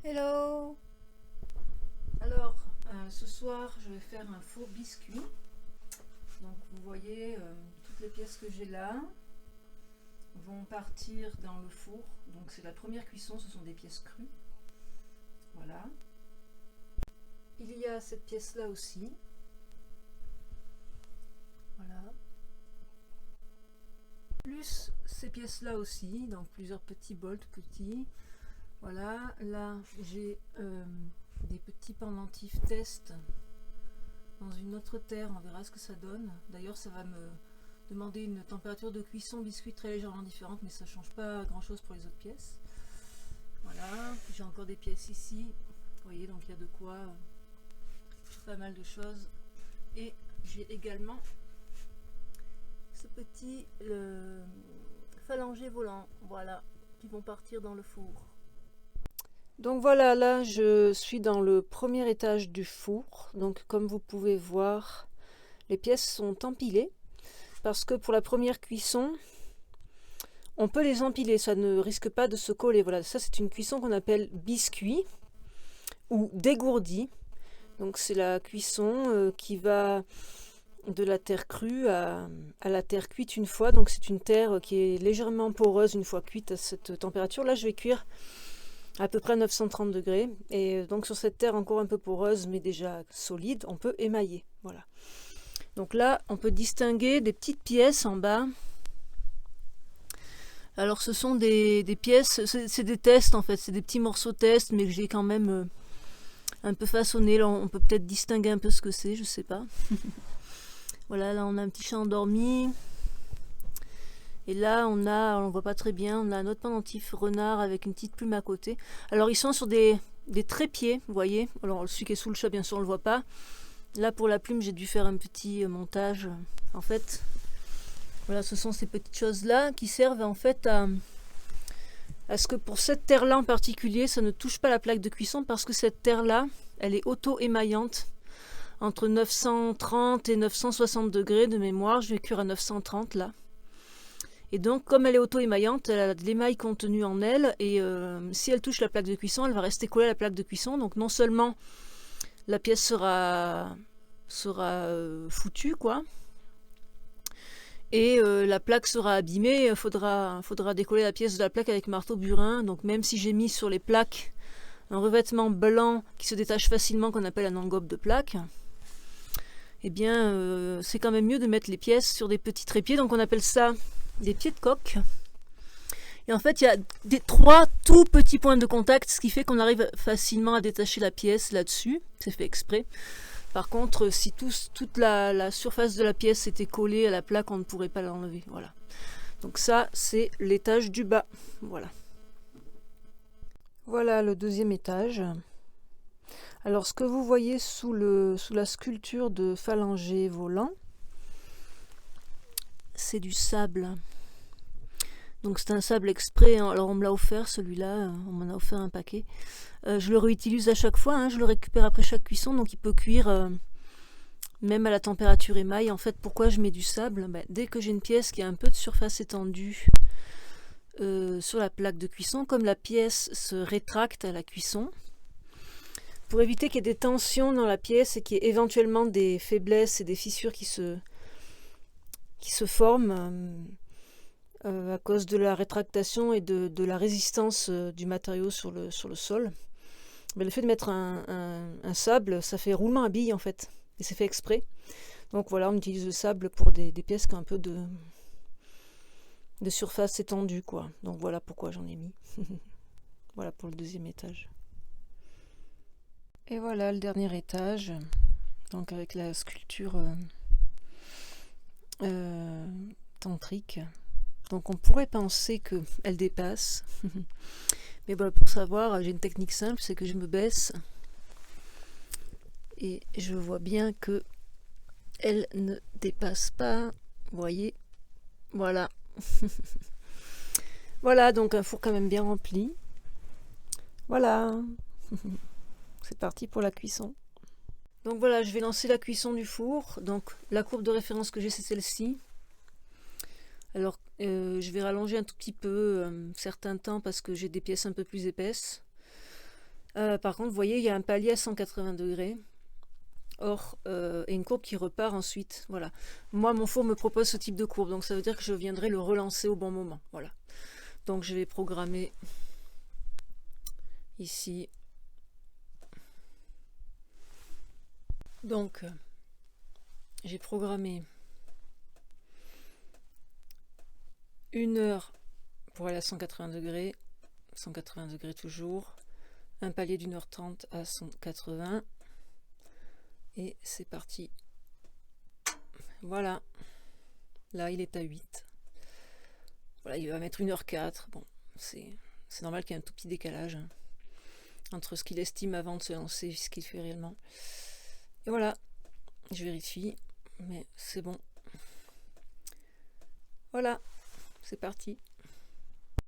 Hello! Alors, ce soir, je vais faire un faux biscuit. Donc, vous voyez, toutes les pièces que j'ai là vont partir dans le four. Donc, c'est la première cuisson, ce sont des pièces crues. Voilà. Il y a cette pièce-là aussi. Voilà. Plus ces pièces-là aussi, donc plusieurs petits bols petits. Voilà, là j'ai des petits pendentifs test dans une autre terre, on verra ce que ça donne. D'ailleurs, ça va me demander une température de cuisson biscuit très légèrement différente, mais ça ne change pas grand chose pour les autres pièces. Voilà, j'ai encore des pièces ici, vous voyez, donc il y a de quoi, pas mal de choses. Et j'ai également ce petit phalange volant, voilà, qui vont partir dans le four. Donc voilà, là je suis dans le premier étage du four. Donc comme vous pouvez voir, les pièces sont empilées. Parce que pour la première cuisson, on peut les empiler, ça ne risque pas de se coller. Voilà, ça c'est une cuisson qu'on appelle biscuit ou dégourdi. Donc c'est la cuisson qui va de la terre crue à la terre cuite une fois. Donc c'est une terre qui est légèrement poreuse une fois cuite à cette température. Là je vais cuire à peu près 930 degrés. Et donc sur cette terre encore un peu poreuse mais déjà solide, on peut émailler. Voilà. Donc là, on peut distinguer des petites pièces en bas. Alors ce sont des pièces, c'est des tests en fait, c'est des petits morceaux tests, mais que j'ai quand même un peu façonnés. Là, on peut peut-être distinguer un peu ce que c'est, je sais pas. Voilà, là on a un petit chat endormi. Et là, on voit pas très bien, on a un autre pendentif renard avec une petite plume à côté. Alors ils sont sur des trépieds, vous voyez. Alors celui qui est sous le chat, bien sûr, on le voit pas. Là, pour la plume, j'ai dû faire un petit montage. En fait, voilà, ce sont ces petites choses-là qui servent en fait à ce que pour cette terre-là en particulier, ça ne touche pas la plaque de cuisson parce que cette terre-là, elle est auto-émaillante. Entre 930 et 960 degrés de mémoire, je vais cuire à 930 là. Et donc, comme elle est auto-émaillante, elle a de l'émail contenu en elle. Et si elle touche la plaque de cuisson, elle va rester collée à la plaque de cuisson. Donc, non seulement la pièce sera foutue, quoi. Et la plaque sera abîmée, il faudra décoller la pièce de la plaque avec marteau burin. Donc même si j'ai mis sur les plaques un revêtement blanc qui se détache facilement, qu'on appelle un engobe de plaque, eh bien c'est quand même mieux de mettre les pièces sur des petits trépieds. Donc on appelle ça des pieds de coque. Et en fait, il y a trois tout petits points de contact, ce qui fait qu'on arrive facilement à détacher la pièce là-dessus. C'est fait exprès. Par contre, si toute la surface de la pièce était collée à la plaque, on ne pourrait pas l'enlever. Voilà. Donc ça, c'est l'étage du bas. Voilà. Voilà le deuxième étage. Alors, ce que vous voyez sous la sculpture de phalange volant, c'est du sable. Donc c'est un sable exprès. Alors on me l'a offert celui-là, on m'en a offert un paquet. Je le réutilise à chaque fois, hein, je le récupère après chaque cuisson, donc il peut cuire même à la température émail. En fait, pourquoi je mets du sable? Dès que j'ai une pièce qui a un peu de surface étendue sur la plaque de cuisson, comme la pièce se rétracte à la cuisson, pour éviter qu'il y ait des tensions dans la pièce et qu'il y ait éventuellement des faiblesses et des fissures qui se forment à cause de la rétractation et de la résistance du matériau sur le sol. Le fait de mettre un sable, ça fait roulement à billes en fait, et c'est fait exprès. Donc voilà, on utilise le sable pour des pièces qui ont un peu de surface étendue, quoi. Donc voilà pourquoi j'en ai mis. Voilà pour le deuxième étage. Et voilà le dernier étage, donc avec la sculpture tantrique. Donc on pourrait penser qu'elle dépasse. Mais bon, pour savoir, j'ai une technique simple, c'est que je me baisse et je vois bien que elle ne dépasse pas. Vous voyez, voilà. Voilà, donc un four quand même bien rempli. Voilà. C'est parti pour la cuisson. Donc voilà, je vais lancer la cuisson du four. Donc la courbe de référence que j'ai, c'est celle-ci. Alors je vais rallonger un tout petit peu certains temps parce que j'ai des pièces un peu plus épaisses. Par contre, vous voyez, il y a un palier à 180 degrés. Or, et une courbe qui repart ensuite. Voilà. Moi, mon four me propose ce type de courbe, donc ça veut dire que je viendrai le relancer au bon moment. Voilà. Donc, je vais programmer ici. Donc, j'ai programmé 1 heure pour aller à 180 degrés. 180 degrés toujours. Un palier d'1h30 à 180. Et c'est parti. Voilà. Là, il est à 8. Voilà, il va mettre 1h04. Bon, c'est normal qu'il y ait un tout petit décalage entre ce qu'il estime avant de se lancer et ce qu'il fait réellement. Et voilà. Je vérifie. Mais c'est bon. Voilà. C'est parti.